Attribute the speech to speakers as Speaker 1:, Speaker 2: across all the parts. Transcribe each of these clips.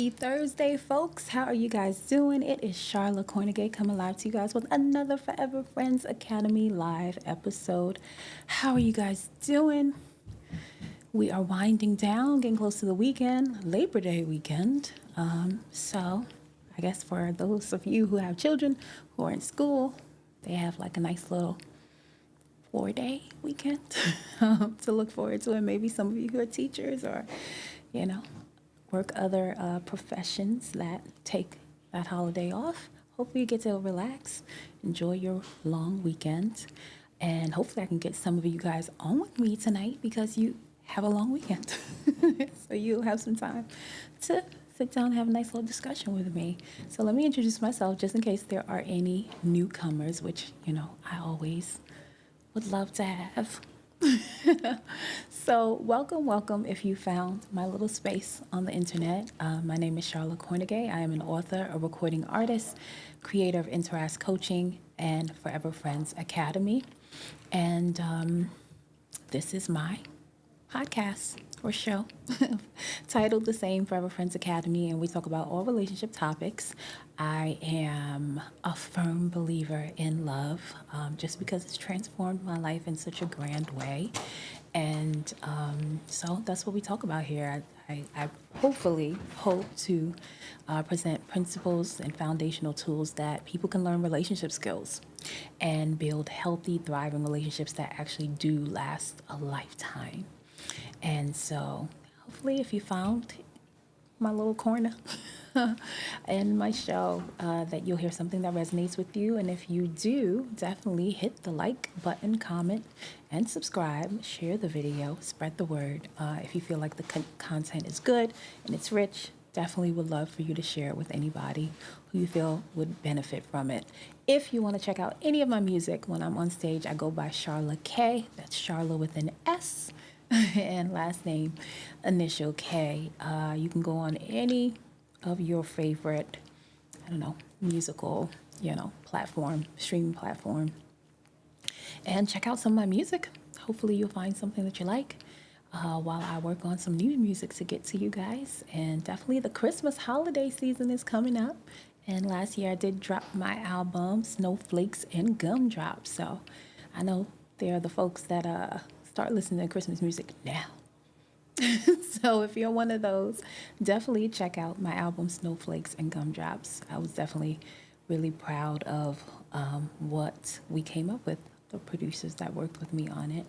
Speaker 1: Happy Thursday, folks. How are you guys doing? It is Sharla Kornegay coming live to you guys with another Forever Friends Academy live episode. How are you guys doing? We are winding down, getting close to the weekend, Labor Day weekend. So I guess for those of you who have children who are in school, they have like a nice little 4-day weekend to look forward to. And maybe some of you who are teachers or, you know, work other professions that take that holiday off. Hopefully you get to relax, enjoy your long weekend, and hopefully I can get some of you guys on with me tonight because you have a long weekend. So you'll have some time to sit down and have a nice little discussion with me. So let me introduce myself just in case there are any newcomers, which, I always would love to have. So welcome if you found my little space on the internet. My name is Sharla Kornegay. I am an author, a recording artist, creator of Interask Coaching and Forever Friends Academy. And this is my podcast or show titled the same, Forever Friends Academy, and we talk about all relationship topics. I am a firm believer in love, just because it's transformed my life in such a grand way. And so that's what we talk about here. I hopefully hope to present principles and foundational tools that people can learn relationship skills and build healthy, thriving relationships that actually do last a lifetime. And so hopefully if you found my little corner in my show, that you'll hear something that resonates with you. And if you do, definitely hit the like button, comment, and subscribe. Share the video, spread the word. If you feel like the content is good and it's rich, definitely would love for you to share it with anybody who you feel would benefit from it. If you want to check out any of my music, when I'm on stage, I go by Sharla K. That's Sharla with an S. And last name, initial K. You can go on any of your favorite, musical, streaming platform, and check out some of my music. Hopefully you'll find something that you like while I work on some new music to get to you guys. And definitely the Christmas holiday season is coming up. And last year I did drop my album, Snowflakes and Gumdrops. So I know there are the folks that start listening to Christmas music now. So if you're one of those, definitely check out my album Snowflakes and Gumdrops. I was definitely really proud of what we came up with, the producers that worked with me on it.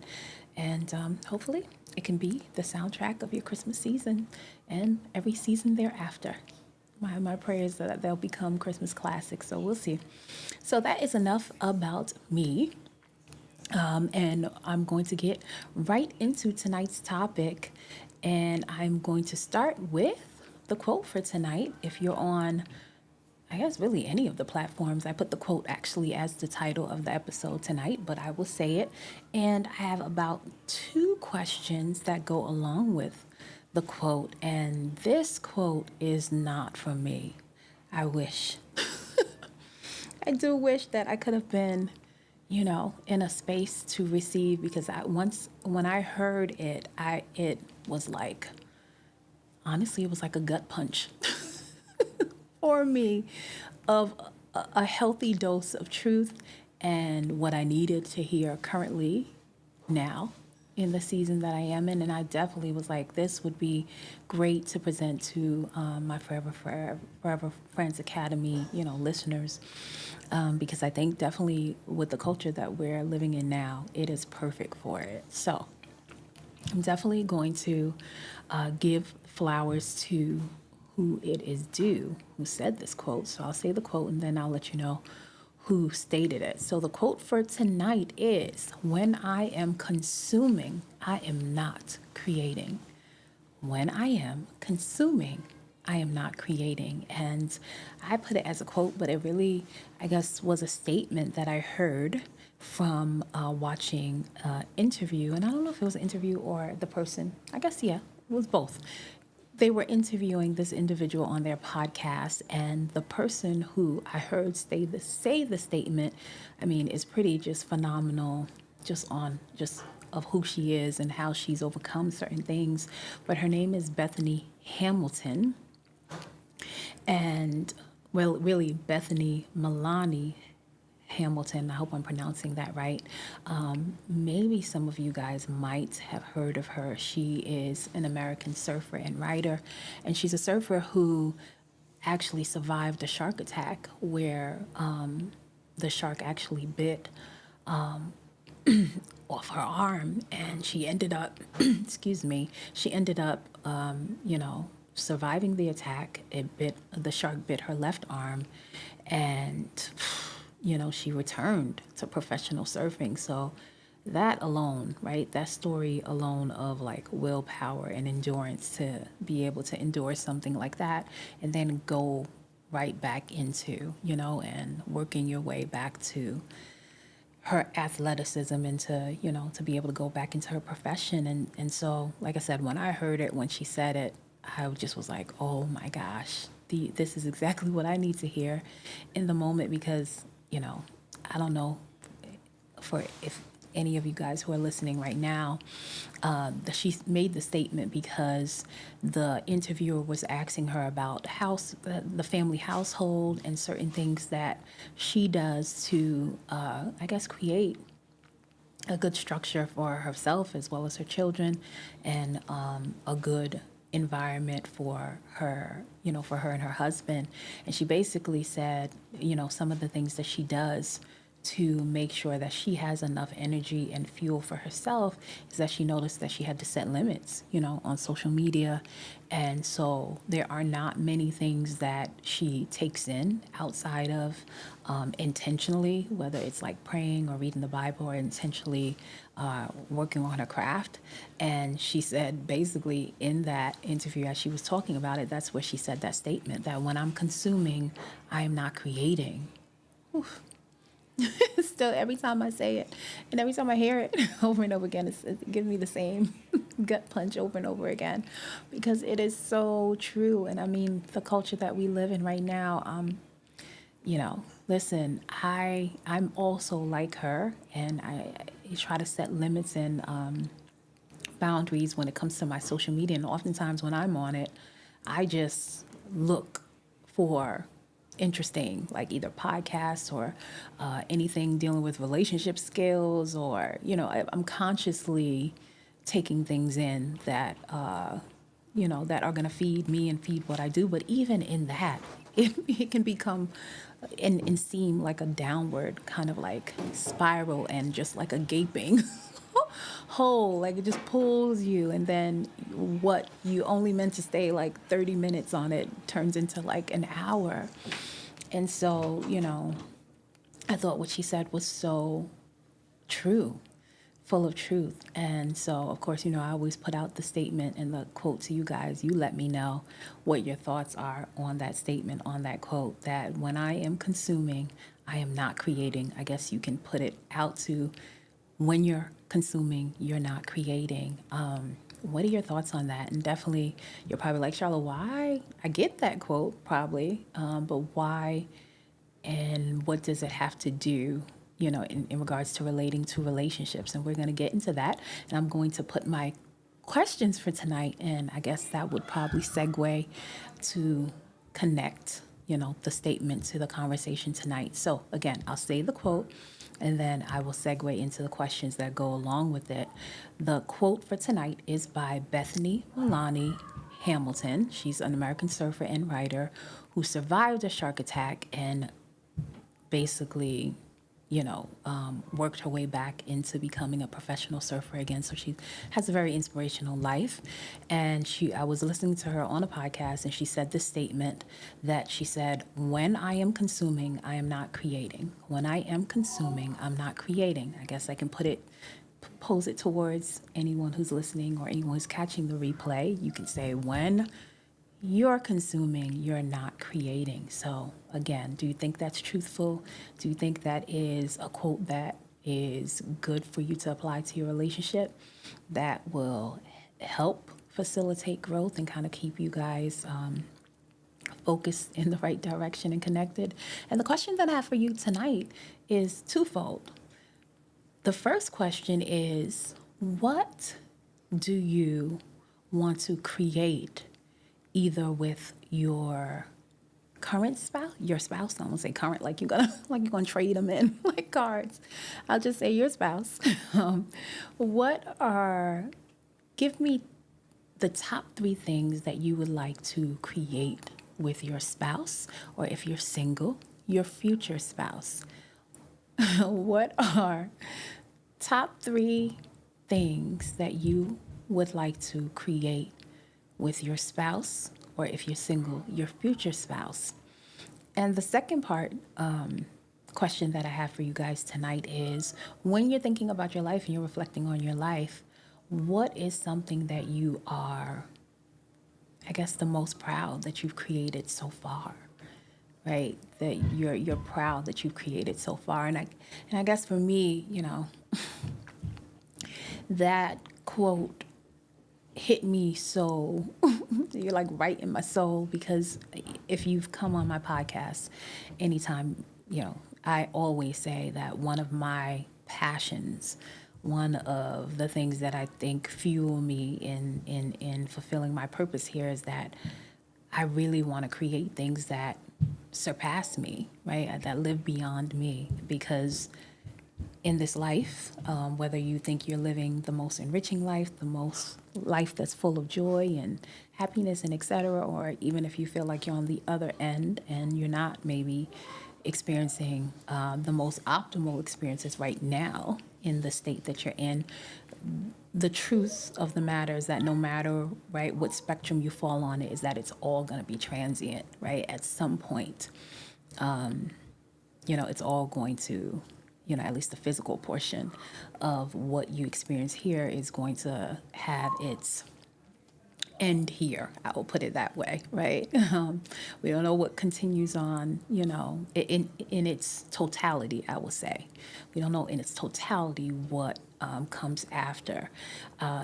Speaker 1: And hopefully it can be the soundtrack of your Christmas season and every season thereafter. My prayer is that they'll become Christmas classics, so we'll see. So that is enough about me. And I'm going to get right into tonight's topic. And I'm going to start with the quote for tonight. If you're on, I guess, really any of the platforms, I put the quote actually as the title of the episode tonight, but I will say it. And I have about 2 questions that go along with the quote. And this quote is not from me. I wish. I do wish that I could have been in a space to receive, because when I heard it, it was like, honestly, it was like a gut punch for me of a healthy dose of truth and what I needed to hear currently now in the season that I am in. And I definitely was like, this would be great to present to my Forever Friends Academy, listeners. Because I think definitely with the culture that we're living in now, it is perfect for it. So I'm definitely going to give flowers to who it is due, who said this quote. So I'll say the quote and then I'll let you know who stated it. So the quote for tonight is, when I am consuming, I am not creating. When I am consuming, I am not creating. And I put it as a quote, but it really, I guess, was a statement that I heard from watching an interview. And I don't know if it was an interview or the person, I guess, yeah, it was both. They were interviewing this individual on their podcast, and the person who I heard say the statement, is pretty just phenomenal, just of who she is and how she's overcome certain things. But her name is Bethany Hamilton. And well, really, Bethany Meilani Hamilton, I hope I'm pronouncing that right. Maybe some of you guys might have heard of her. She is an American surfer and writer, and she's a surfer who actually survived a shark attack where the shark actually bit off her arm, and she ended up, excuse me, she ended up, surviving the attack. The shark bit her left arm, and, she returned to professional surfing. So that alone, right, that story alone of like willpower and endurance to be able to endure something like that and then go right back into, and working your way back to her athleticism and to, to be able to go back into her profession. And so, like I said, when I heard it, when she said it, I just was like, oh my gosh, this is exactly what I need to hear in the moment because, I don't know for if any of you guys who are listening right now, that she made the statement because the interviewer was asking her about the family household and certain things that she does to, I guess, create a good structure for herself as well as her children, and a good environment for her, for her and her husband. And she basically said, some of the things that she does to make sure that she has enough energy and fuel for herself is that she noticed that she had to set limits, on social media. And so there are not many things that she takes in outside of intentionally, whether it's like praying or reading the Bible or intentionally working on her craft. And she said basically in that interview, as she was talking about it, that's where she said that statement that when I'm consuming, I am not creating. Oof. Still, every time I say it and every time I hear it over and over again, it gives me the same gut punch over and over again because it is so true. And I mean, the culture that we live in right now, listen, I'm also like her, and I try to set limits and boundaries when it comes to my social media. And oftentimes when I'm on it, I just look for interesting, like either podcasts or anything dealing with relationship skills, or I'm consciously taking things in that that are going to feed me and feed what I do. But even in that, it can become and seem like a downward kind of like spiral and just like a gaping hole, like it just pulls you, and then what you only meant to stay like 30 minutes on it turns into like an hour. And so, I thought what she said was so true, full of truth. And so, of course, I always put out the statement and the quote to you guys. You let me know what your thoughts are on that statement, on that quote, that when I am consuming, I am not creating. I guess you can put it out to when you're consuming, you're not creating. What are your thoughts on that? And definitely, you're probably like, Charlotte, why? I get that quote, probably, but why and what does it have to do, in regards to relating to relationships? And we're going to get into that. And I'm going to put my questions for tonight, and I guess that would probably segue to connect, the statement to the conversation tonight. So again, I'll say the quote, and then I will segue into the questions that go along with it. The quote for tonight is by Bethany Meilani Hamilton. She's an American surfer and writer who survived a shark attack and basically, worked her way back into becoming a professional surfer again. So she has a very inspirational life. And I was listening to her on a podcast, and she said this statement that she said, when I am consuming, I am not creating. When I am consuming, I'm not creating. I guess I can pose it towards anyone who's listening or anyone who's catching the replay. You can say, when you're consuming, you're not creating. So again, do you think that's truthful? Do you think that is a quote that is good for you to apply to your relationship, that will help facilitate growth and kind of keep you guys focused in the right direction and connected? And the question that I have for you tonight is twofold. The first question is, what do you want to create, either with your current spouse, your spouse. I won't say current, like you're gonna like you're gonna trade them in like cards. I'll just say your spouse. Um, what are Give me the top three things that you would like to create with your spouse, or if you're single, your future spouse. What are top three things that you would like to create with your spouse, or if you're single, your future spouse? And the second part, question that I have for you guys tonight is, when you're thinking about your life and you're reflecting on your life, what is something that you are, I guess, the most proud that you've created so far? Right? That you're proud that you've created so far. And I guess for me, that quote hit me so you're like right in my soul, because if you've come on my podcast anytime, I always say that one of my passions, one of the things that I think fuel me in fulfilling my purpose here, is that I really want to create things that surpass me, right? That live beyond me, because in this life, whether you think you're living the most enriching life, the most life that's full of joy and happiness and et cetera, or even if you feel like you're on the other end and you're not maybe experiencing the most optimal experiences right now in the state that you're in, the truth of the matter is that no matter, right, what spectrum you fall on, is that it's all going to be transient, right? At some point, it's all going to, at least the physical portion of what you experience here is going to have its end here. I will put it that way, right? We don't know what continues on, in its totality, I will say. We don't know in its totality what comes after.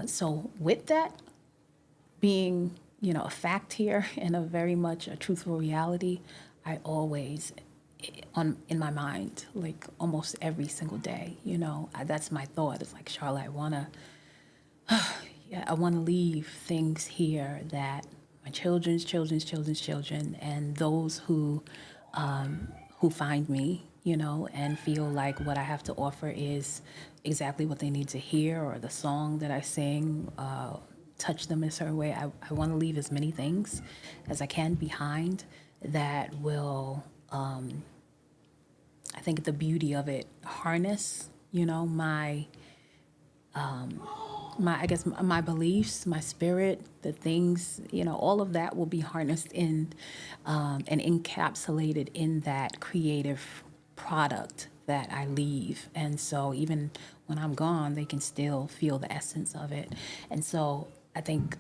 Speaker 1: So with that being, a fact here and a very much a truthful reality, I always in my mind, like almost every single day, that's my thought. It's like, Charlotte, I want to leave things here that my children's children, and those who find me, and feel like what I have to offer is exactly what they need to hear, or the song that I sing touch them in a certain way. I want to leave as many things as I can behind that will, I think the beauty of it, harness, my I guess my beliefs, my spirit, the things, all of that will be harnessed in and encapsulated in that creative product that I leave. And so even when I'm gone, they can still feel the essence of it. And so I think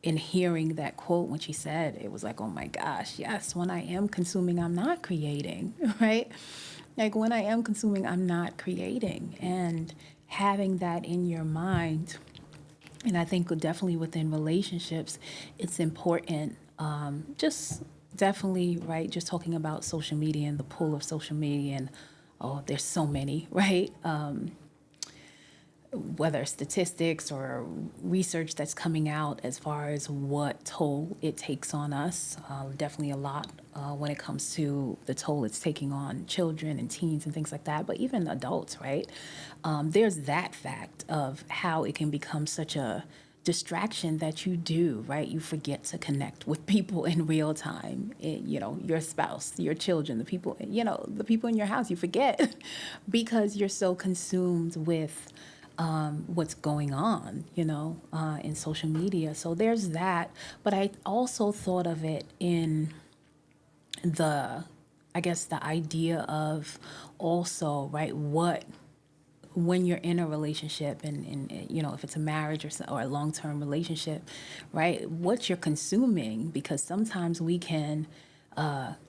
Speaker 1: in hearing that quote, when she said, it was like, oh my gosh, yes, when I am consuming, I'm not creating, right? Like when I am consuming, I'm not creating. And having that in your mind, and I think definitely within relationships, it's important. Just definitely, right? Just talking about social media and the pull of social media, and oh, there's so many, right? Whether statistics or research that's coming out as far as what toll it takes on us, definitely a lot when it comes to the toll it's taking on children and teens and things like that, but even adults, right? There's that fact of how it can become such a distraction that you do, right? You forget to connect with people in real time. Your spouse, your children, the people, the people in your house, you forget because you're so consumed with what's going on, in social media. So there's that. But I also thought of it in I guess, the idea of also, right, when you're in a relationship and if it's a marriage or a long-term relationship, right, what you're consuming, because sometimes we can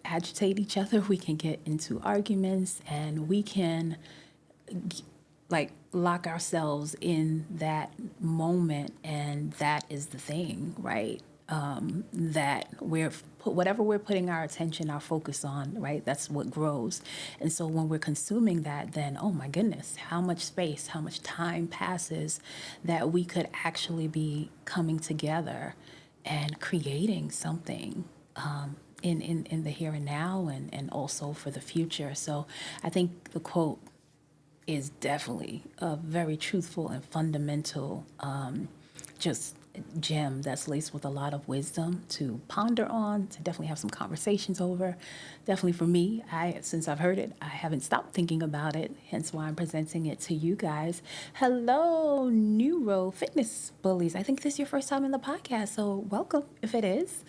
Speaker 1: agitate each other, we can get into arguments, and we can like lock ourselves in that moment, and that is the thing, right? That whatever we're putting our attention, our focus on, right? That's what grows. And so when we're consuming that, then oh my goodness, how much space, how much time passes that we could actually be coming together and creating something in the here and now, and also for the future. So I think the quote is definitely a very truthful and fundamental just gem that's laced with a lot of wisdom to ponder on, to definitely have some conversations over. Definitely for me, since I've heard it, I haven't stopped thinking about it, hence why I'm presenting it to you guys. Hello, Neuro Fitness Bullies. I think this is your first time in the podcast, so welcome if it is.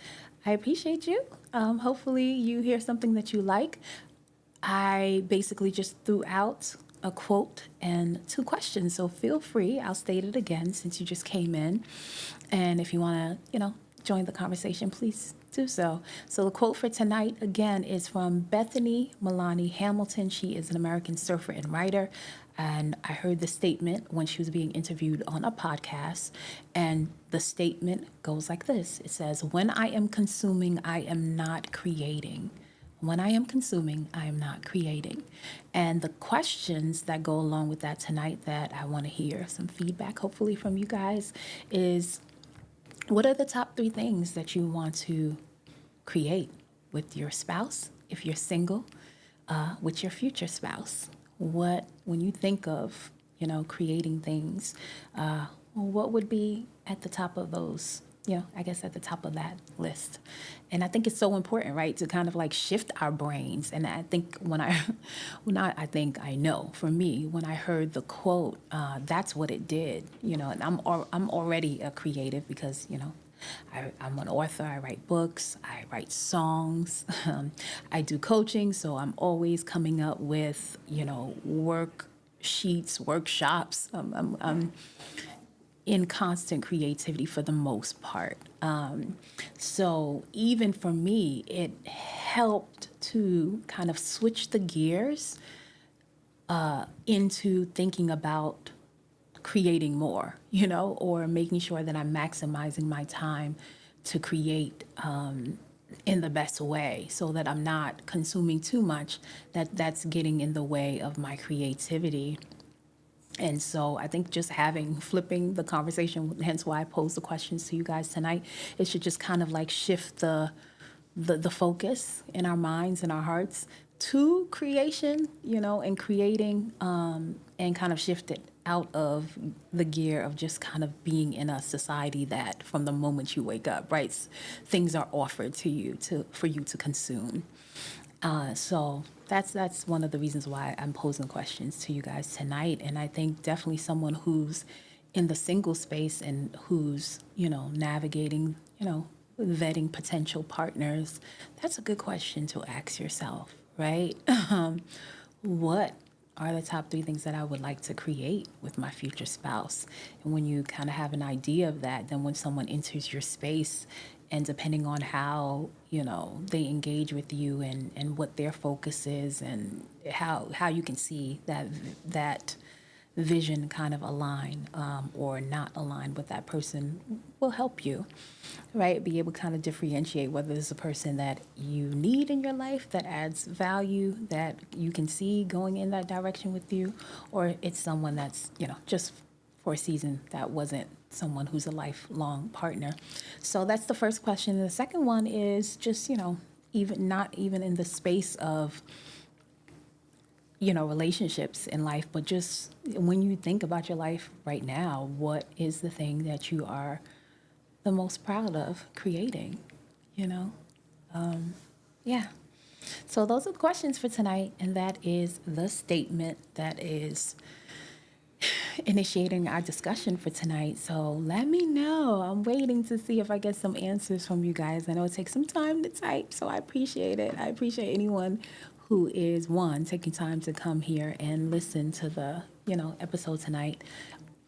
Speaker 1: I appreciate you. Hopefully you hear something that you like. I basically just threw out a quote and two questions. So feel free. I'll state it again since you just came in. And if you want to, join the conversation, please do so. So the quote for tonight, again, is from Bethany Meilani Hamilton. She is an American surfer and writer. And I heard the statement when she was being interviewed on a podcast. And the statement goes like this. It says, "When I am consuming, I am not creating. When I am consuming, I am not creating." And the questions that go along with that tonight that I want to hear some feedback, hopefully from you guys, is what are the top 3 things that you want to create with your spouse, if you're single, with your future spouse? When you think of, creating things, what would be at the top of those, I guess at the top of that list? And I think it's so important, right, to kind of like shift our brains. And I think I know for me, when I heard the quote, that's what it did, and I'm already a creative because, I'm an author. I write books. I write songs. I do coaching. So I'm always coming up with, worksheets, workshops. I'm in constant creativity for the most part. So even for me, it helped to kind of switch the gears into thinking about creating more, or making sure that I'm maximizing my time to create in the best way so that I'm not consuming too much that's getting in the way of my creativity. And so I think just flipping the conversation, hence why I posed the questions to you guys tonight, it should just kind of like shift the focus in our minds and our hearts to creation, and creating, and kind of shift it out of the gear of just kind of being in a society that from the moment you wake up, right, things are offered to you for you to consume. So that's one of the reasons why I'm posing questions to you guys tonight. And I think definitely someone who's in the single space and who's, navigating, vetting potential partners, that's a good question to ask yourself, right? What are the top 3 things that I would like to create with my future spouse? And when you kind of have an idea of that, then when someone enters your space, and depending on how, they engage with you and what their focus is and how you can see that vision kind of align or not align with that person will help you, right? Be able to kind of differentiate whether it's a person that you need in your life that adds value that you can see going in that direction with you, or it's someone that's, just for a season that wasn't someone who's a lifelong partner. So that's the first question. The second one is just, not even in the space of relationships in life, but just when you think about your life right now, what is the thing that you are the most proud of creating, Yeah. So those are the questions for tonight, and that is the statement that is initiating our discussion for tonight. So let me know. I'm waiting to see if I get some answers from you guys. I know it takes some time to type, so I appreciate it. I appreciate anyone who is, one, taking time to come here and listen to the, episode tonight.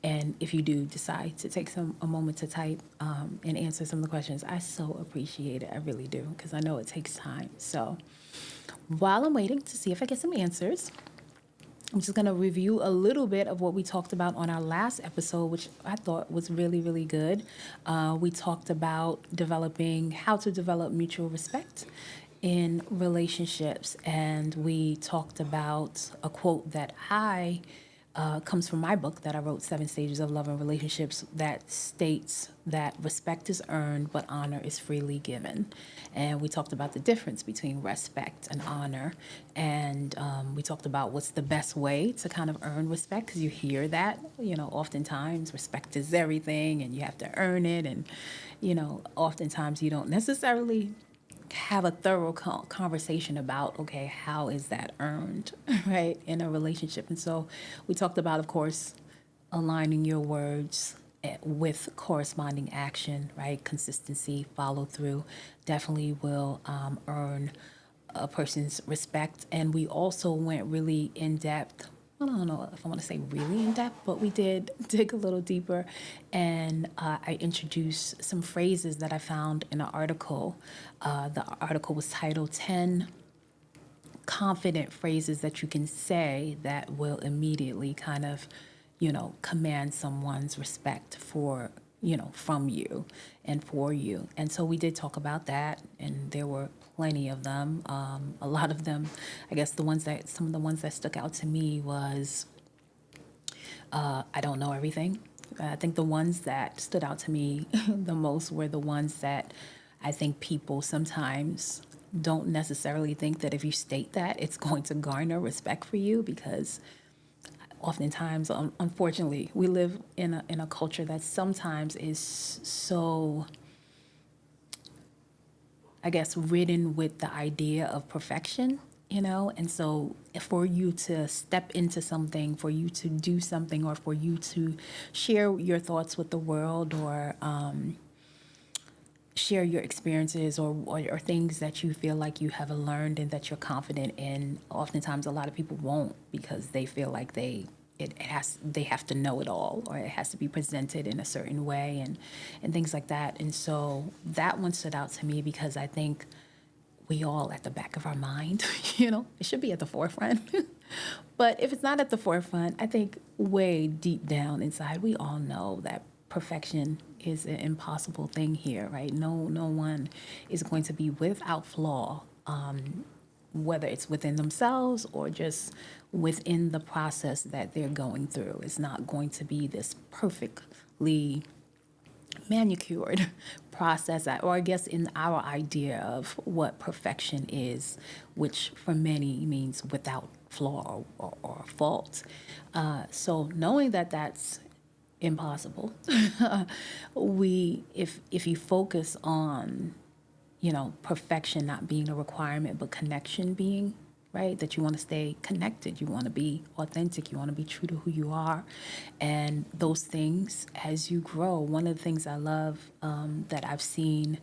Speaker 1: And if you do decide to take a moment to type and answer some of the questions, I so appreciate it. I really do, because I know it takes time. So while I'm waiting to see if I get some answers, I'm just going to review a little bit of what we talked about on our last episode, which I thought was really, really good. We talked about how to develop mutual respect in relationships. And we talked about a quote that I comes from my book that I wrote, Seven Stages of Love and Relationships, that states that respect is earned, but honor is freely given. And we talked about the difference between respect and honor. And we talked about what's the best way to kind of earn respect, because you hear that, oftentimes respect is everything and you have to earn it. And, oftentimes you don't necessarily have a thorough conversation about, okay, how is that earned, right, in a relationship. And so we talked about, of course, aligning your words with corresponding action, right? Consistency, follow through definitely will earn a person's respect. And we also went really in depth. I don't know if I want to say really in depth, but we did dig a little deeper. And I introduced some phrases that I found in an article. The article was titled 10 Confident Phrases That You Can Say That Will Immediately kind of, command someone's respect for, from you and for you. And so we did talk about that, and there were plenty of them. A lot of them, I guess some of the ones that stuck out to me was, I don't know everything. I think the ones that stood out to me the most were the ones that I think people sometimes don't necessarily think that if you state that, it's going to garner respect for you, because oftentimes, unfortunately, we live in a culture that sometimes is so, I guess, ridden with the idea of perfection, and so for you to step into something, for you to do something, or for you to share your thoughts with the world, or share your experiences, or things that you feel like you have learned and that you're confident in, oftentimes a lot of people won't, because they feel like they have to know it all, or it has to be presented in a certain way, and things like that. And so that one stood out to me because I think we all, at the back of our mind, it should be at the forefront. But if it's not at the forefront, I think way deep down inside, we all know that perfection is an impossible thing here, right? No one is going to be without flaw, whether it's within themselves or just within the process that they're going through. It's not going to be this perfectly manicured process, or I guess in our idea of what perfection is, which for many means without flaw or fault. So knowing that that's impossible, if you focus on, perfection not being a requirement, but connection being, right? That you want to stay connected, you want to be authentic, you want to be true to who you are. And those things, as you grow, one of the things I love that I've seen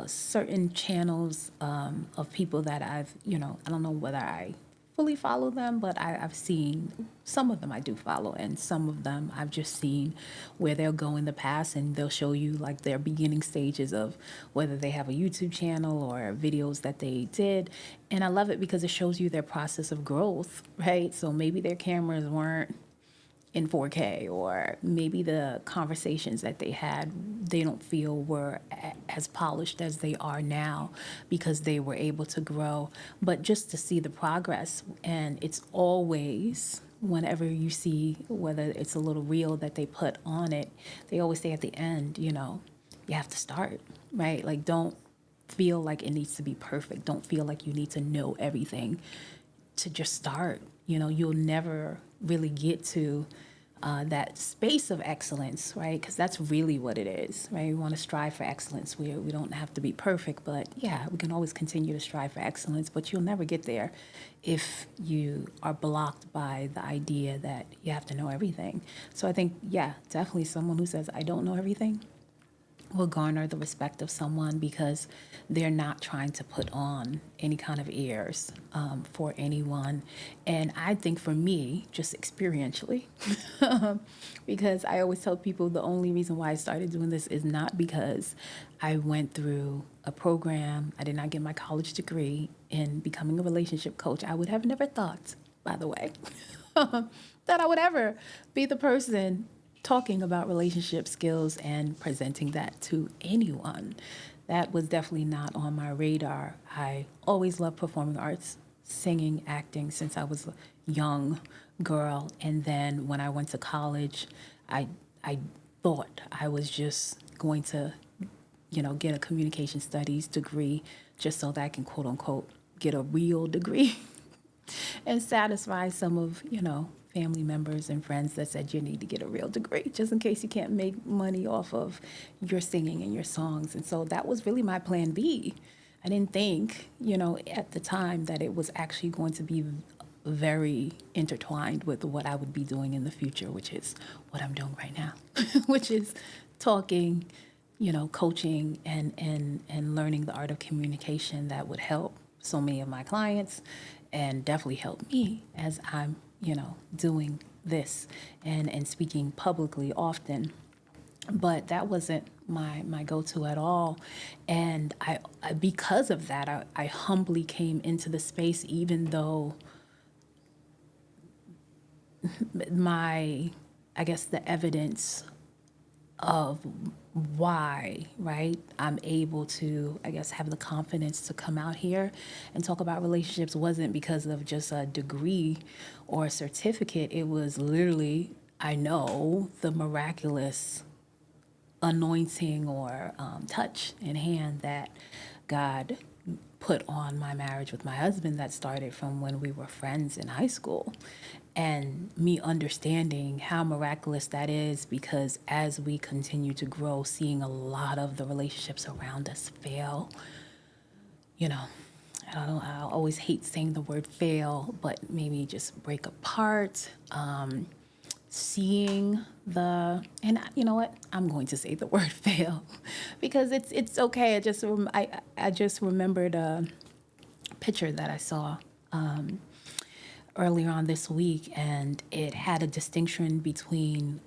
Speaker 1: certain channels of people that I've, I don't know whether I fully follow them, but I've seen some of them I do follow, and some of them I've just seen where they'll go in the past and they'll show you like their beginning stages of whether they have a YouTube channel or videos that they did. And I love it because it shows you their process of growth, right? So maybe their cameras weren't in 4K, or maybe the conversations that they had, they don't feel were as polished as they are now because they were able to grow. But just to see the progress, and it's always, whenever you see, whether it's a little reel that they put on it, they always say at the end, you have to start, right? Like, don't feel like it needs to be perfect. Don't feel like you need to know everything to just start. You'll never really get to that space of excellence, right? Because that's really what it is, right? We want to strive for excellence. We don't have to be perfect, but yeah, we can always continue to strive for excellence, but you'll never get there if you are blocked by the idea that you have to know everything. So I think, yeah, definitely someone who says, I don't know everything, will garner the respect of someone because they're not trying to put on any kind of airs for anyone. And I think for me, just experientially, because I always tell people the only reason why I started doing this is not because I went through a program. I did not get my college degree in becoming a relationship coach. I would have never thought, by the way, that I would ever be the person talking about relationship skills and presenting that to anyone. That was definitely not on my radar. I always loved performing arts, singing, acting since I was young girl. And then when I went to college, I I thought I was just going to, get a communication studies degree just so that I can quote unquote get a real degree and satisfy some of, family members and friends that said you need to get a real degree just in case you can't make money off of your singing and your songs. And so that was really my plan B. I didn't think, at the time that it was actually going to be very intertwined with what I would be doing in the future, which is what I'm doing right now, which is talking, coaching and learning the art of communication that would help so many of my clients and definitely help me as I'm, doing this and speaking publicly often. But that wasn't my go-to at all. And I because of that, I humbly came into the space, even though my, I guess, the evidence of why, right, I'm able to, I guess, have the confidence to come out here and talk about relationships wasn't because of just a degree or a certificate. It was literally, I know, the miraculous anointing or touch in hand that God put on my marriage with my husband that started from when we were friends in high school. And me understanding how miraculous that is, because as we continue to grow, seeing a lot of the relationships around us fail, you know, I always hate saying the word fail, but maybe just break apart. Seeing the, and you know what, I'm going to say the word fail because it's okay. I just remembered a picture that I saw earlier on this week, and it had a distinction between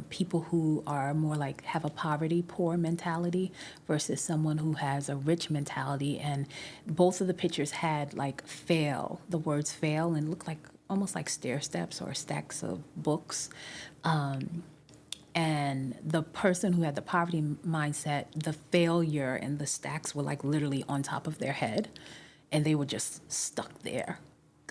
Speaker 1: people who are more like have a poverty poor mentality versus someone who has a rich mentality. And both of the pictures had like fail, the words fail, and looked like almost like stair steps or stacks of books. And the person who had the poverty mindset, the failure and the stacks were like literally on top of their head, and they were just stuck there.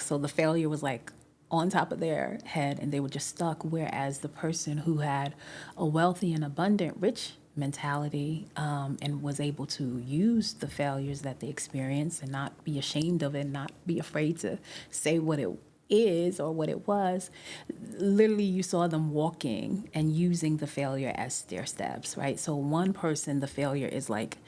Speaker 1: So the failure was like on top of their head and they were just stuck. Whereas the person who had a wealthy and abundant, rich mentality and was able to use the failures that they experienced and not be ashamed of it, not be afraid to say what it is or what it was, literally you saw them walking and using the failure as stair steps, right? So one person, the failure is like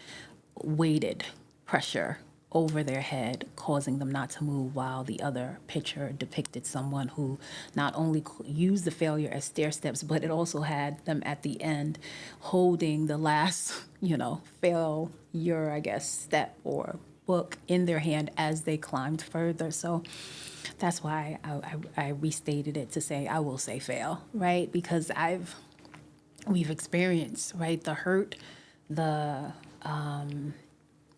Speaker 1: weighted pressure over their head, causing them not to move, while the other picture depicted someone who not only used the failure as stair steps, but it also had them at the end holding the last, failure, I guess, step or book in their hand as they climbed further. So that's why I restated it to say, I will say fail, right? Because we've experienced, right, the hurt, the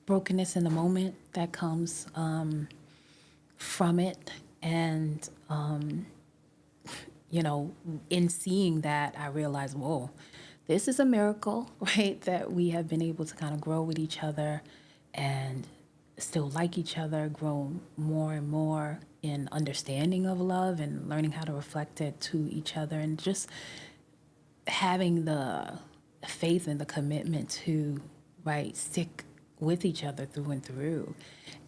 Speaker 1: brokenness in the moment that comes from it. And, in seeing that, I realized, whoa, this is a miracle, right? That we have been able to kind of grow with each other and still like each other, grow more and more in understanding of love and learning how to reflect it to each other, and just having the faith and the commitment to, right, stick with each other through and through.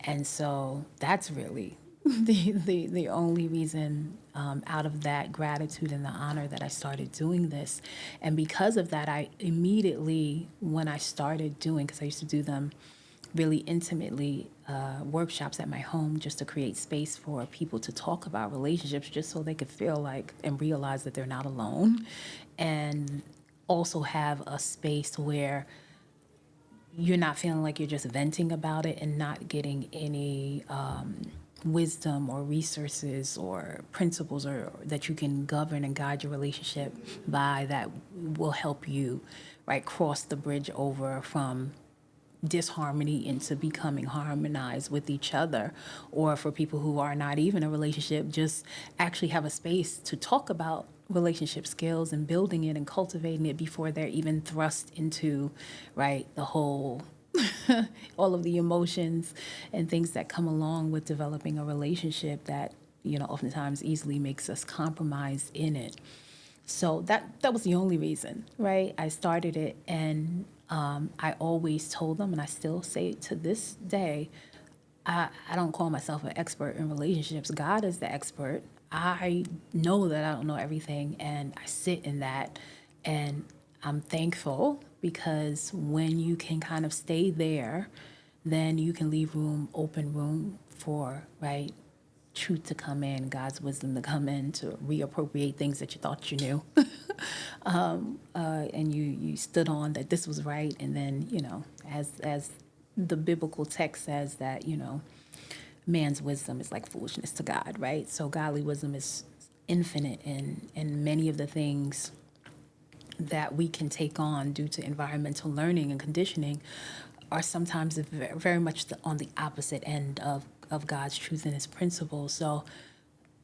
Speaker 1: And so that's really the only reason, out of that gratitude and the honor, that I started doing this. And because of that, I immediately, when I started doing, because I used to do them really intimately, workshops at my home just to create space for people to talk about relationships, just so they could feel like and realize that they're not alone, and also have a space where you're not feeling like you're just venting about it and not getting any wisdom or resources or principles or that you can govern and guide your relationship by, that will help you, right, cross the bridge over from disharmony into becoming harmonized with each other. Or for people who are not even in a relationship, just actually have a space to talk about relationship skills and building it and cultivating it before they're even thrust into, right, the whole all of the emotions and things that come along with developing a relationship that oftentimes easily makes us compromise in it. So that was the only reason, right? I started it, and I always told them, and I still say it to this day, I don't call myself an expert in relationships. God is the expert. I know that I don't know everything, and I sit in that. And I'm thankful because when you can kind of stay there, then you can leave open room for, right, truth to come in, God's wisdom to come in, to reappropriate things that you thought you knew. And you stood on that this was right. And then, as the biblical text says that, man's wisdom is like foolishness to God, right? So godly wisdom is infinite, and many of the things that we can take on due to environmental learning and conditioning are sometimes very much on the opposite end of God's truth and his principles. So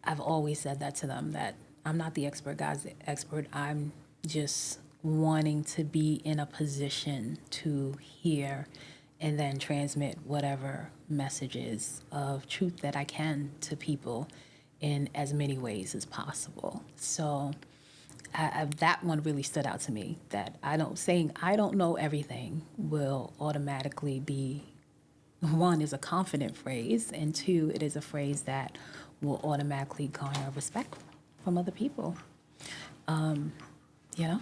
Speaker 1: I've always said that to them, that I'm not the expert, God's the expert. I'm just wanting to be in a position to hear and then transmit whatever messages of truth that I can to people in as many ways as possible. So that one really stood out to me, that saying I don't know everything will automatically be, one, is a confident phrase, and two, it is a phrase that will automatically garner respect from other people. You know,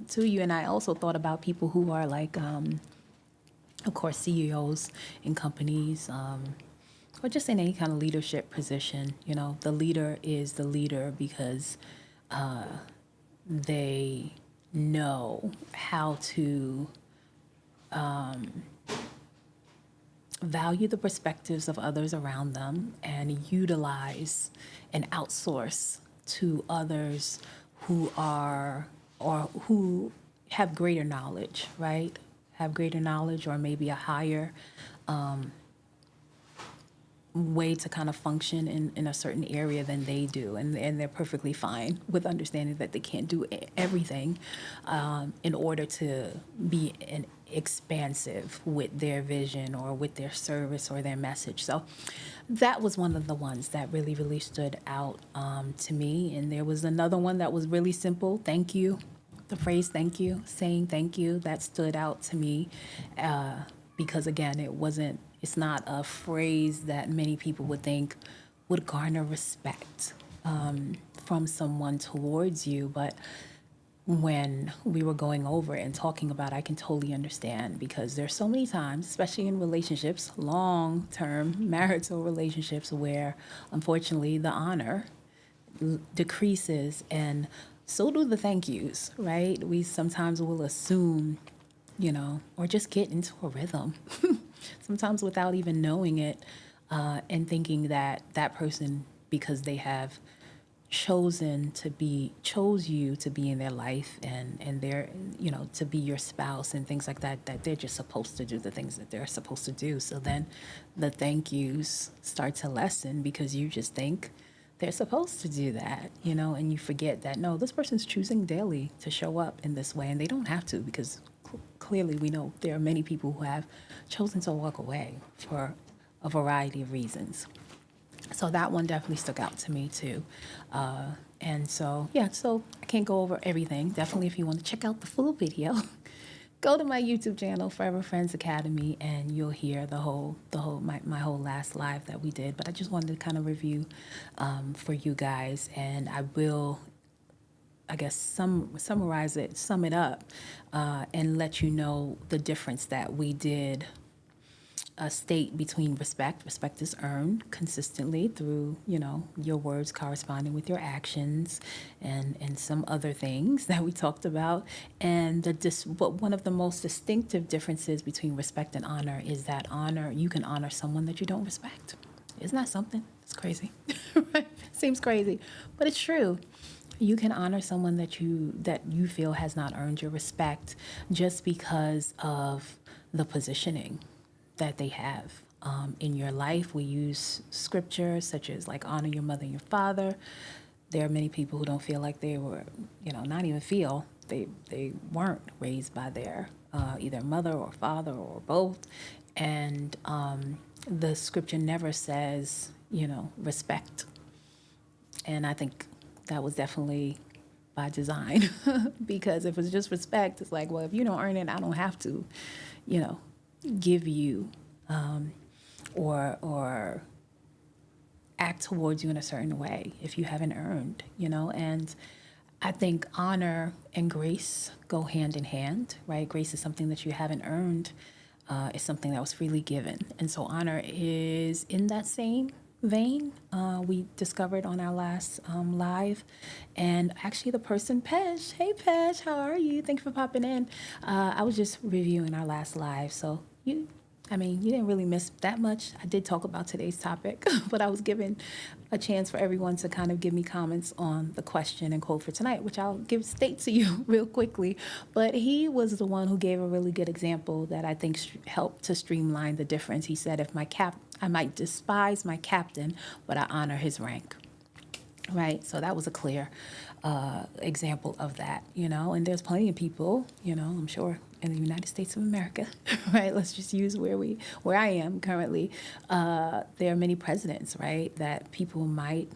Speaker 1: to you. And I also thought about people who are like, of course, CEOs in companies, or just in any kind of leadership position. The leader is the leader because they know how to value the perspectives of others around them and utilize and outsource to others who are, or who have greater knowledge, right? Have greater knowledge, or maybe a higher way to kind of function in a certain area than they do. And they're perfectly fine with understanding that they can't do everything in order to be expansive with their vision or with their service or their message. So that was one of the ones that really, really stood out to me. And there was another one that was really simple. Thank you. The phrase thank you, saying thank you, that stood out to me because, again, it's not a phrase that many people would think would garner respect from someone towards you. But when we were going over and talking about it, I can totally understand, because there's so many times, especially in relationships, long-term marital relationships, where unfortunately the honor decreases, and so do the thank yous, right? We sometimes will assume, or just get into a rhythm, sometimes without even knowing it, and thinking that that person, because they have chose you to be in their life, and they're, to be your spouse and things like that, that they're just supposed to do the things that they're supposed to do. So then the thank yous start to lessen because you just think they're supposed to do that, and you forget that, no, this person's choosing daily to show up in this way, and they don't have to, because clearly we know there are many people who have chosen to walk away for a variety of reasons. So that one definitely stuck out to me too. And so, yeah, so I can't go over everything. Definitely, if you want to check out the full video, go to my YouTube channel, Forever Friends Academy, and you'll hear my whole last live that we did. But I just wanted to kind of review for you guys, and I will, I guess, summarize it, sum it up, and let you know the difference that we did state between respect. Respect is earned consistently through, your words corresponding with your actions, and some other things that we talked about. And but one of the most distinctive differences between respect and honor is that you can honor someone that you don't respect. Isn't that something? It's crazy. Right? Seems crazy, but it's true. You can honor someone that you feel has not earned your respect just because of the positioning that they have in your life. We use scripture such as like honor your mother and your father. There are many people who don't feel like they were, not even feel they weren't raised by their either mother or father or both. And the scripture never says, respect And I think that was definitely by design because if it's just respect, it's like, well, if you don't earn it, I don't have to, you know, give you or act towards you in a certain way if you haven't earned, and I think honor and grace go hand in hand, right? Grace is something that you haven't earned. It's something that was freely given. And so honor is in that same vein. We discovered on our last live. And actually the person, Pesh, hey Pesh, how are you? Thanks for popping in. I was just reviewing our last live. So you didn't really miss that much. I did talk about today's topic, but I was given a chance for everyone to kind of give me comments on the question and quote for tonight, which I'll state to you real quickly. But he was the one who gave a really good example that I think helped to streamline the difference. He said, I might despise my captain, but I honor his rank. Right. So that was a clear example of that, and there's plenty of people, I'm sure in the United States of America, right? Let's just use where I am currently. There are many presidents, right, that people might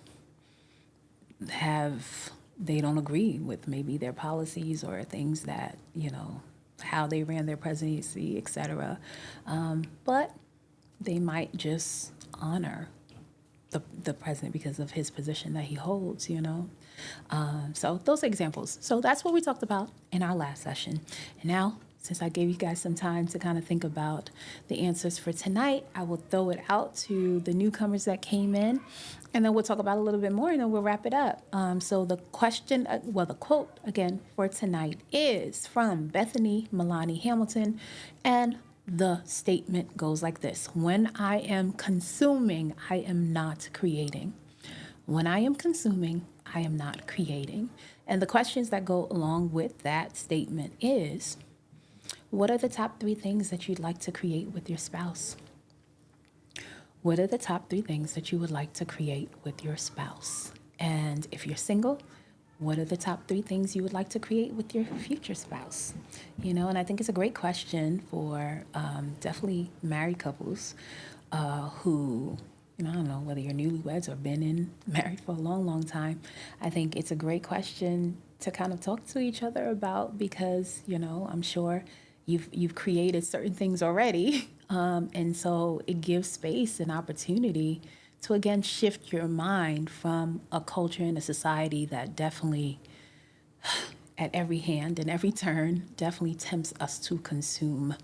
Speaker 1: they don't agree with maybe their policies or things that, how they ran their presidency, et cetera. But they might just honor the president because of his position that he holds, So those are examples. So that's what we talked about in our last session. And now, since I gave you guys some time to kind of think about the answers for tonight, I will throw it out to the newcomers that came in, and then we'll talk about it a little bit more, and then we'll wrap it up. So the question, the quote again for tonight is from Bethany Meilani Hamilton, and the statement goes like this: when I am consuming, I am not creating. When I am consuming, I am not creating. And the questions that go along with that statement is, what are the top 3 things that you'd like to create with your spouse? What are the top 3 things that you would like to create with your spouse? And if you're single, what are the top 3 things you would like to create with your future spouse? And I think it's a great question for definitely married couples who, I don't know whether you're newlyweds or been married for a long, long time. I think it's a great question to kind of talk to each other about because, I'm sure you've created certain things already. And so it gives space and opportunity to, again, shift your mind from a culture and a society that definitely, at every hand and every turn, definitely tempts us to consume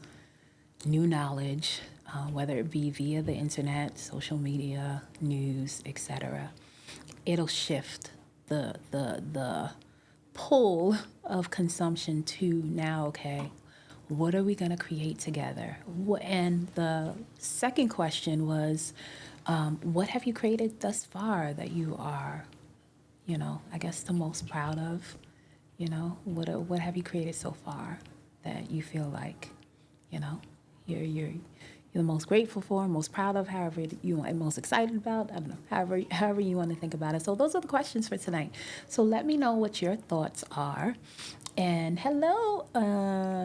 Speaker 1: new knowledge, whether it be via the internet, social media, news, etc. It'll shift the pull of consumption to now, okay, what are we going to create together? And the second question was, what have you created thus far that you are, I guess the most proud of? What have you created so far that you feel like, you're the most grateful for, most proud of, however you want, most excited about? I don't know, however you want to think about it. So those are the questions for tonight. So let me know what your thoughts are. And hello,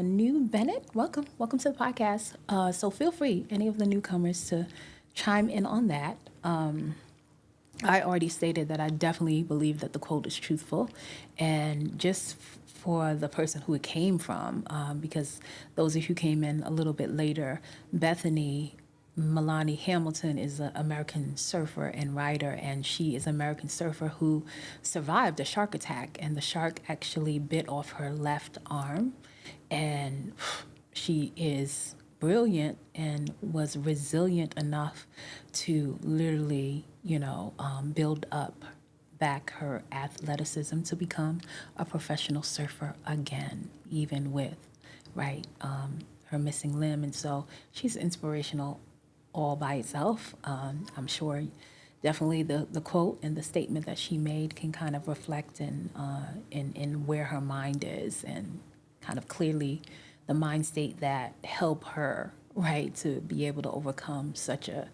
Speaker 1: new Bennett. Welcome to the podcast. So feel free, any of the newcomers, to chime in on that. I already stated that I definitely believe that the quote is truthful, and just for the person who it came from, because those of you who came in a little bit later, Bethany Meilani Hamilton is an American surfer and writer, and she is an American surfer who survived a shark attack, and the shark actually bit off her left arm, and she is brilliant and was resilient enough to literally, build up back her athleticism to become a professional surfer again, even with, her missing limb. And so she's inspirational all by itself. I'm sure definitely the quote and the statement that she made can kind of reflect in where her mind is, and kind of clearly the mind state that help her, to be able to overcome such a,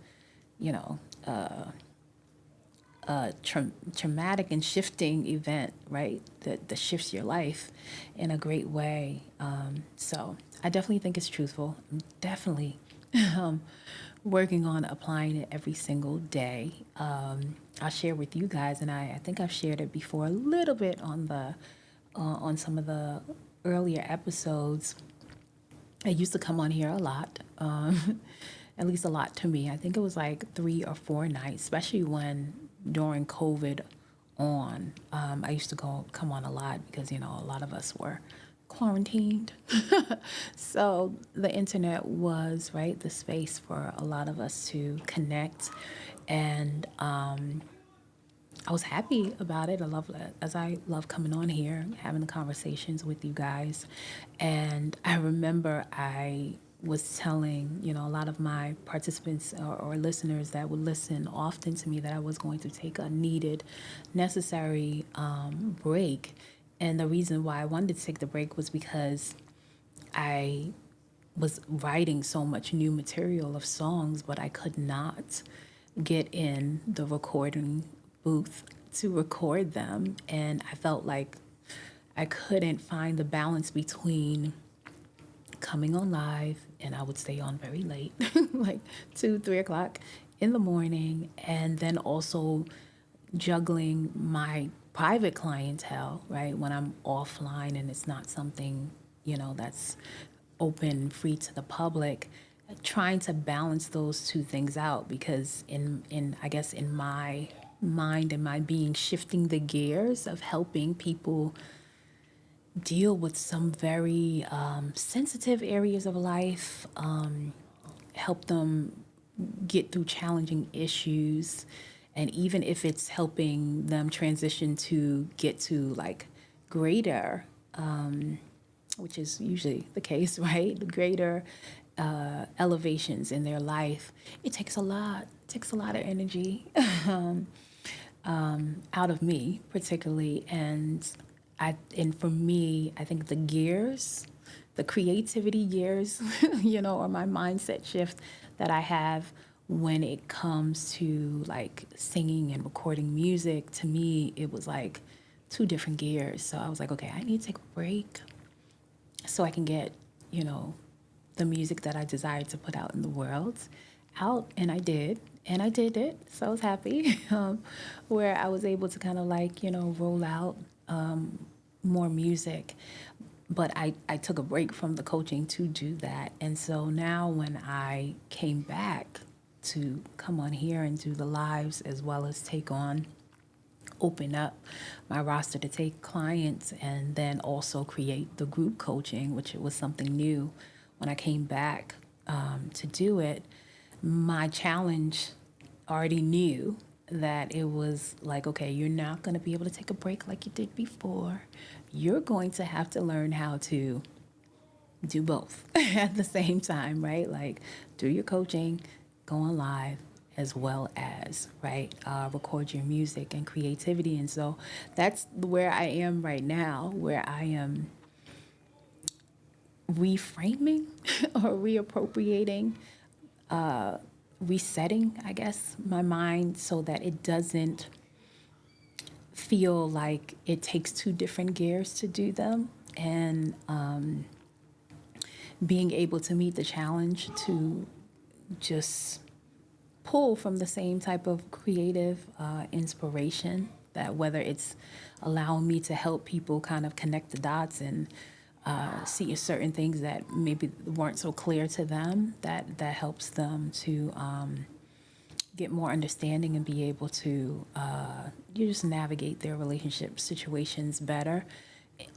Speaker 1: traumatic and shifting event, that shifts your life in a great way. So I definitely think it's truthful. I'm definitely working on applying it every single day. I'll share with you guys, and I think I've shared it before a little bit on the on some of the earlier episodes. I used to come on here a lot, at least a lot to me. I think it was like 3 or 4 nights, especially when during COVID on. I used to come on a lot because, you know, a lot of us were quarantined. So the internet was, right, the space for a lot of us to connect. And I was happy about it. I love it, as I love coming on here, having the conversations with you guys. And I remember I was telling, you know, a lot of my participants or listeners that would listen often to me that I was going to take a needed, necessary break. And the reason why I wanted to take the break was because I was writing so much new material of songs, but I could not get in the recording booth to record them. And I felt like I couldn't find the balance between coming on live, and I would stay on very late, like 2, 3 o'clock in the morning, and then also juggling my private clientele, right? When I'm offline and it's not something, you know, that's open, free to the public, trying to balance those two things out because in I guess in my mind and my being, shifting the gears of helping people deal with some very sensitive areas of life, help them get through challenging issues, and even if it's helping them transition to get to like greater, which is usually the case, right? Greater elevations in their life, it takes a lot. It takes a lot of energy out of me, particularly, and for me, I think the gears, the creativity gears, you know, or my mindset shift that I have when it comes to like singing and recording music, to me, it was like two different gears. So I was like, okay, I need to take a break so I can get, you know, the music that I desired to put out in the world out. And I did. And I did it. So I was happy where I was able to kind of like, you know, roll out more music. But I took a break from the coaching to do that. And so now when I came back to come on here and do the lives as well as open up my roster to take clients and then also create the group coaching, which was something new when I came back to do it. My challenge already knew that it was like, okay, you're not going to be able to take a break like you did before. You're going to have to learn how to do both at the same time, right? Like do your coaching, go on live, as well as, right, record your music and creativity. And so that's where I am right now, where I am reframing or reappropriating, resetting, I guess, my mind so that it doesn't feel like it takes two different gears to do them. And being able to meet the challenge to just pull from the same type of creative inspiration, that whether it's allowing me to help people kind of connect the dots and see certain things that maybe weren't so clear to them, that helps them to get more understanding and be able to you just navigate their relationship situations better,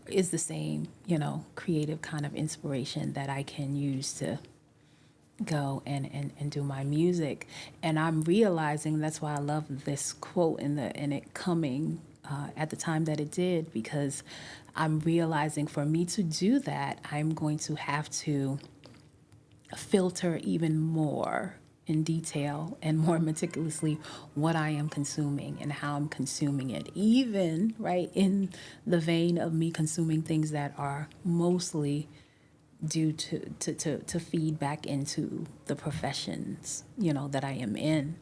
Speaker 1: is the same, you know, creative kind of inspiration that I can use to go and do my music. And I'm realizing that's why I love this quote and it coming at the time that it did, because I'm realizing for me to do that, I'm going to have to filter even more in detail and more meticulously what I am consuming and how I'm consuming it, even right in the vein of me consuming things that are mostly due to feed back into the professions, you know, that I am in.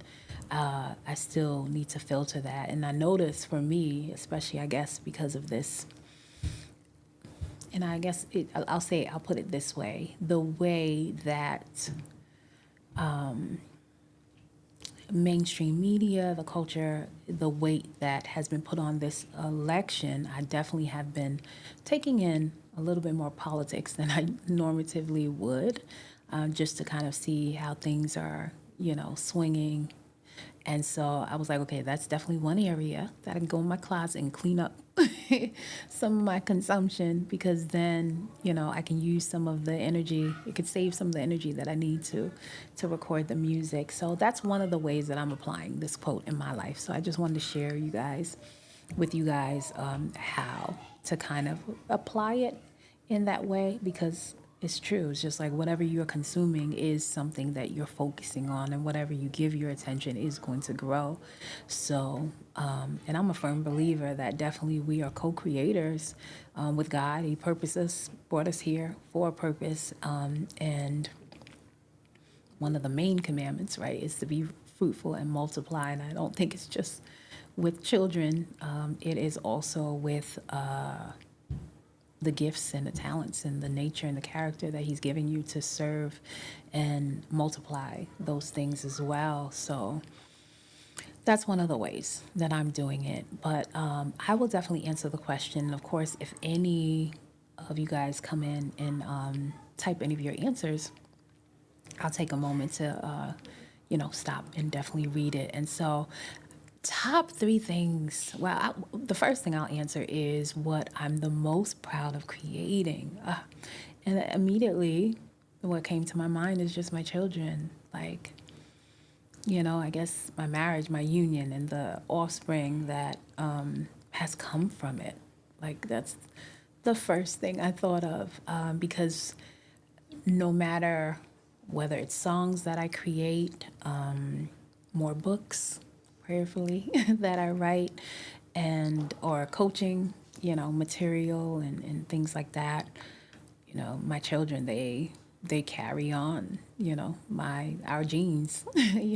Speaker 1: I still need to filter that. And I notice for me, especially, I guess, because of this, and I guess I'll put it this way, the way that mainstream media, the culture, the weight that has been put on this election, I definitely have been taking in a little bit more politics than I normatively would, just to kind of see how things are, swinging. And so I was like, okay, that's definitely one area that I can go in my closet and clean up some of my consumption, because then, I can use some of the energy. It could save some of the energy that I need to record the music. So that's one of the ways that I'm applying this quote in my life. So I just wanted to share with you guys how to kind of apply it in that way, because it's true. It's just like whatever you're consuming is something that you're focusing on, and whatever you give your attention is going to grow. So, and I'm a firm believer that definitely we are co-creators with God. He purposed us, brought us here for a purpose, and one of the main commandments, right, is to be fruitful and multiply. And I don't think it's just with children. It is also with the gifts and the talents and the nature and the character that he's giving you to serve and multiply those things as well. So that's one of the ways that I'm doing it. But I will definitely answer the question. Of course, if any of you guys come in and type any of your answers, I'll take a moment to, stop and definitely read it. And so, top three things. Well, the first thing I'll answer is what I'm the most proud of creating. And immediately, what came to my mind is just my children. Like, I guess my marriage, my union, and the offspring that has come from it. Like, that's the first thing I thought of, because no matter whether it's songs that I create, more books, prayerfully, that I write, and or coaching, material and things like that. My children, they carry on, our genes,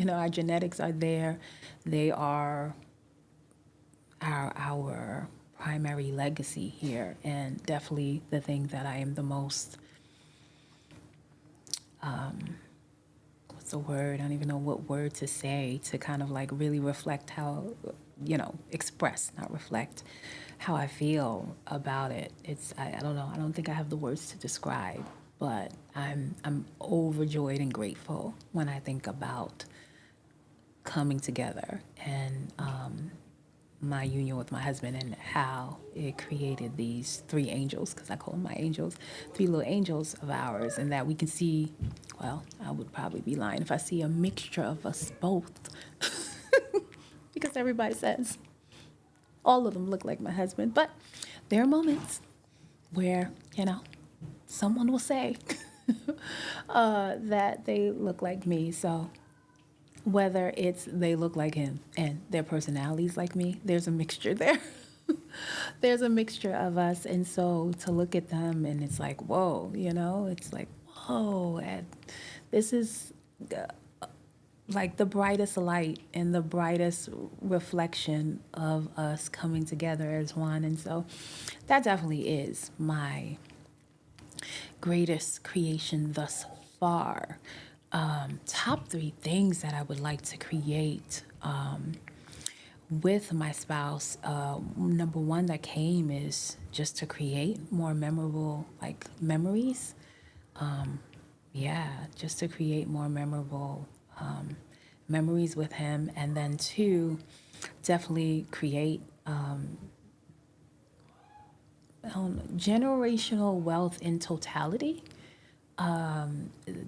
Speaker 1: our genetics are there. They are our primary legacy here, and definitely the thing that I am the most what's the word? I don't even know what word to say to kind of like really reflect how, express, not reflect, how I feel about it. I don't know. I don't think I have the words to describe, but I'm overjoyed and grateful when I think about coming together and my union with my husband, and how it created these three angels, because I call them my angels, three little angels of ours, and that we can see, well, I would probably be lying if I see a mixture of us both, because everybody says all of them look like my husband. But there are moments where, someone will say that they look like me. So whether it's they look like him and their personalities like me, there's a mixture there. There's a mixture of us. And so to look at them and it's like, whoa, it's like, whoa. And this is like the brightest light and the brightest reflection of us coming together as one. And so that definitely is my greatest creation thus far. Top three things that I would like to create with my spouse. Number one that came is just to create more memorable memories. Just to create more memorable memories with him. And then two, definitely create generational wealth in totality.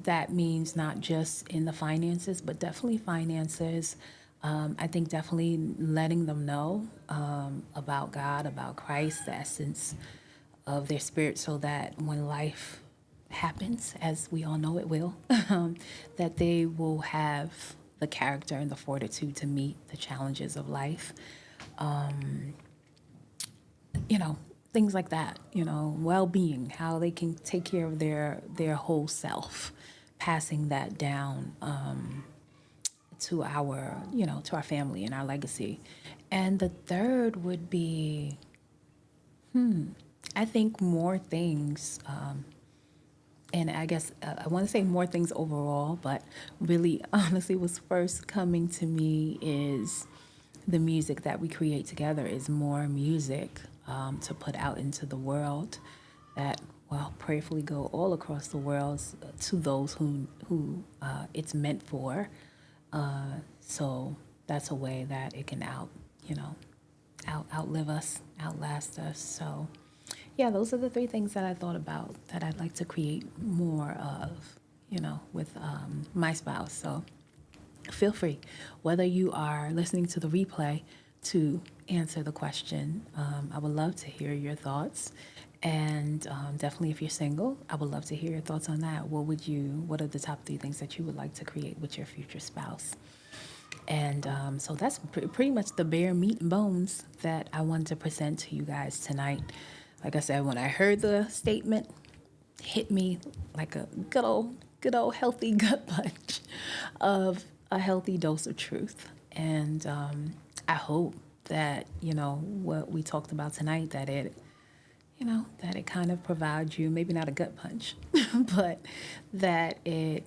Speaker 1: That means not just in the finances, but definitely finances. I think definitely letting them know about God, about Christ, the essence of their spirit, so that when life happens, as we all know it will, that they will have the character and the fortitude to meet the challenges of life. Things like that, well-being, how they can take care of their whole self, passing that down to our family and our legacy. And the third would be, I think more things and I guess I want to say more things overall, but really, honestly, what's first coming to me is the music that we create together is more music to put out into the world that, well, prayerfully go all across the world to those who it's meant for. So that's a way that it can outlive us, outlast us. So yeah, those are the three things that I thought about that I'd like to create more of, with my spouse. So feel free, whether you are listening to the replay, to answer the question. I would love to hear your thoughts. And definitely if you're single, I would love to hear your thoughts on that. What are the top three things that you would like to create with your future spouse? And so that's pretty much the bare meat and bones that I wanted to present to you guys tonight. Like I said, when I heard the statement, hit me like a good old healthy gut punch of a healthy dose of truth. And I hope that, what we talked about tonight, that it kind of provides you, maybe not a gut punch, but that it,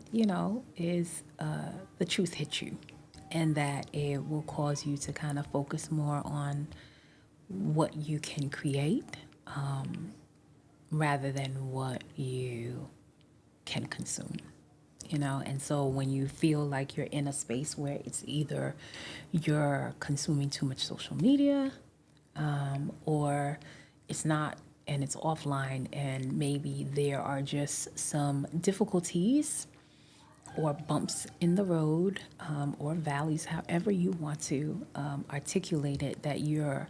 Speaker 1: is the truth hits you, and that it will cause you to kind of focus more on what you can create rather than what you can consume. And so when you feel like you're in a space where it's either you're consuming too much social media or it's not, and it's offline, and maybe there are just some difficulties or bumps in the road or valleys, however you want to articulate it, that you're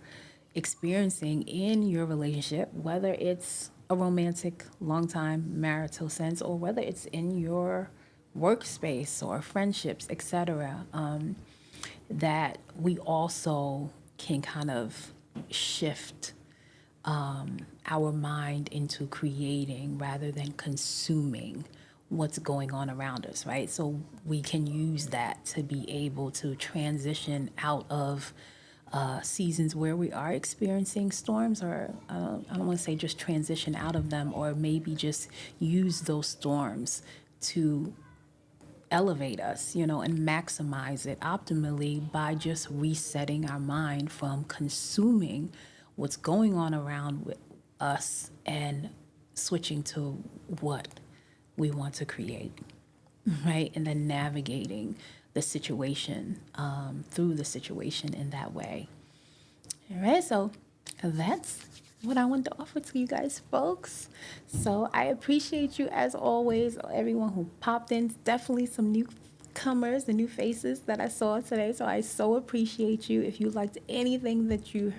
Speaker 1: experiencing in your relationship, whether it's a romantic, long-time marital sense, or whether it's in your workspace or friendships, etc., that we also can kind of shift our mind into creating rather than consuming what's going on around us, right? So we can use that to be able to transition out of seasons where we are experiencing storms, or I don't want to say just transition out of them, or maybe just use those storms to elevate us, and maximize it optimally by just resetting our mind from consuming what's going on around with us and switching to what we want to create, right? And then navigating the situation through the situation in that way. All right, so that's what I wanted to offer to you guys, folks. So I appreciate you as always, everyone who popped in. Definitely some newcomers and new faces that I saw today. So I so appreciate you. If you liked anything that you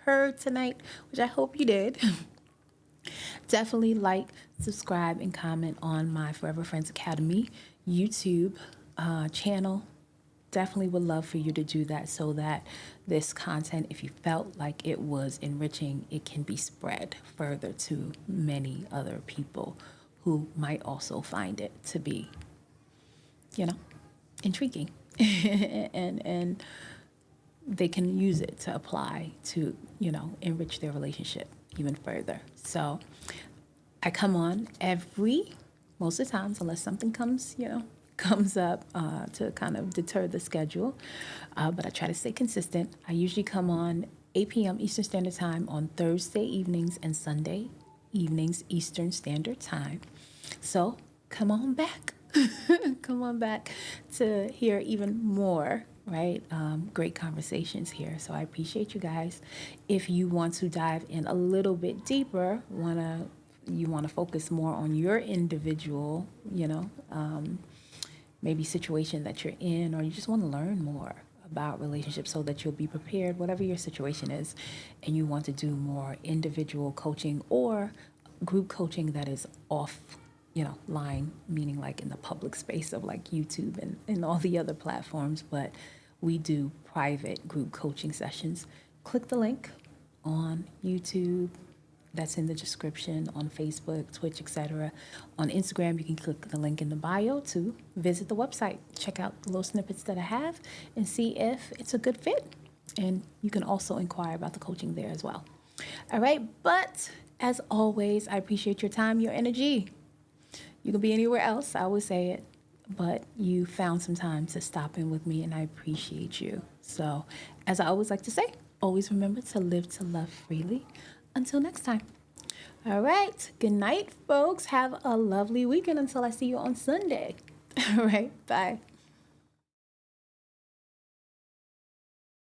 Speaker 1: heard tonight, which I hope you did, definitely like, subscribe, and comment on my Forever Friends Academy YouTube channel. Definitely would love for you to do that so that this content, if you felt like it was enriching, it can be spread further to many other people who might also find it to be, intriguing. and they can use it to apply to, enrich their relationship even further. So I come on most of the times, unless something comes up to kind of deter the schedule. But I try to stay consistent. I usually come on 8 p.m. Eastern Standard Time on Thursday evenings and Sunday evenings Eastern Standard Time. So come on back. Come on back to hear even more, right? Great conversations here. So I appreciate you guys. If you want to dive in a little bit deeper, you want to focus more on your individual, maybe situation that you're in, or you just want to learn more about relationships so that you'll be prepared, whatever your situation is, and you want to do more individual coaching or group coaching that is off, line, meaning like in the public space of like YouTube and all the other platforms, but we do private group coaching sessions. Click the link on YouTube. That's in the description, on Facebook, Twitch, etc. On Instagram, you can click the link in the bio to visit the website, check out the little snippets that I have, and see if it's a good fit. And you can also inquire about the coaching there as well. All right, but as always, I appreciate your time, your energy, You could be anywhere else, I would say it, but you found some time to stop in with me, and I appreciate you. So, as I always like to say, always remember to live to love freely. Until next time. All right. Good night, folks. Have a lovely weekend until I see you on Sunday. All right. Bye.